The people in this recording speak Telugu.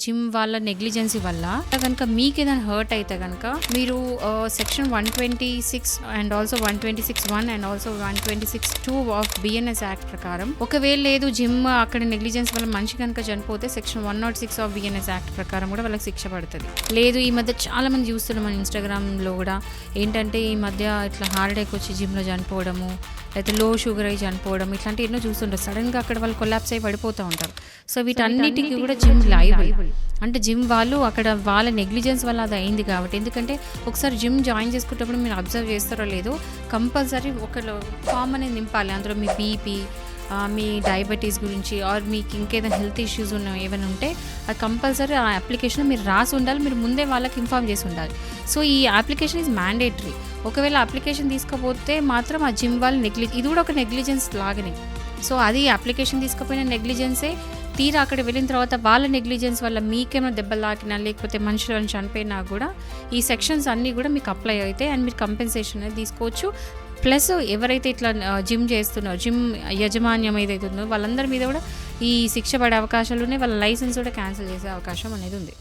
జిమ్ వాళ్ళ నెగ్లిజెన్సీ వల్ల కనుక మీకు ఏదైనా హర్ట్ అయితే కనుక మీరు section 126 and also 126(1) and also 126(2) of BNS act ప్రకారం, ఒకవేళ లేదు జిమ్ అక్కడ నెగ్లిజెన్స్ వల్ల మనిషి కనుక చనిపోతే సెక్షన్ 106 ఆఫ్ బిఎన్ఎస్ యాక్ట్ ప్రకారం కూడా వాళ్ళకి శిక్ష పడుతుంది. లేదు ఈ మధ్య చాలా మంది చూస్తున్నాం మన ఇన్స్టాగ్రామ్లో కూడా, ఏంటంటే ఈ మధ్య ఇట్లా హార్ట్ అటాక్ వచ్చి జిమ్లో చనిపోవడము, అయితే లో షుగర్ అయి చనిపోవడం, ఇట్లాంటి ఎన్నో చూస్తుంటారు. సడన్గా అక్కడ వాళ్ళు కొలాప్స్ అయి పడిపోతూ ఉంటారు. సో వీటన్నిటికీ కూడా జిమ్ లైబుల్. అంటే జిమ్ వాళ్ళు అక్కడ వాళ్ళ నెగ్లిజెన్స్ వల్ల అది అయింది కాబట్టి, ఎందుకంటే ఒకసారి జిమ్ జాయిన్ చేసుకునేటప్పుడు మీరు అబ్జర్వ్ చేస్తారో లేదో, కంపల్సరీ ఒక ఫామ్ అనేది నింపాలి. అందులో మీ బీపీ, మీ డయాబెటీస్ గురించి, ఆర్ మీకు ఇంకేదైనా హెల్త్ ఇష్యూస్ ఏమైనా ఉంటే అది కంపల్సరీ ఆ అప్లికేషన్ మీరు రాసి ఉండాలి. మీరు ముందే వాళ్ళకి ఇన్ఫార్మ్ చేసి ఉండాలి. సో ఈ అప్లికేషన్ ఈజ్ మ్యాండేటరీ. ఒకవేళ అప్లికేషన్ తీసుకపోతే మాత్రం ఆ జిమ్ వాళ్ళు ఇది కూడా ఒక నెగ్లిజెన్స్ లాగానే. సో అది అప్లికేషన్ తీసుకపోయిన నెగ్లిజెన్సే. తీరా అక్కడ వెళ్ళిన తర్వాత వాళ్ళ నెగ్లిజెన్స్ వల్ల మీకేమైనా దెబ్బలు తాకినా లేకపోతే మనుషులను చనిపోయినా కూడా ఈ సెక్షన్స్ అన్నీ కూడా మీకు అప్లై అవుతాయి అండ్ మీరు కంపెన్సేషన్ అనేది తీసుకోవచ్చు. ప్లస్ ఎవరైతే ఇట్లా జిమ్ చేస్తున్నారో, జిమ్ యజమాన్యం ఏదైతే ఉందో వాళ్ళందరి మీద కూడా ఈ శిక్ష పడే అవకాశాలు ఉన్నాయి. వాళ్ళ లైసెన్స్ కూడా క్యాన్సిల్ చేసే అవకాశం అనేది ఉంది.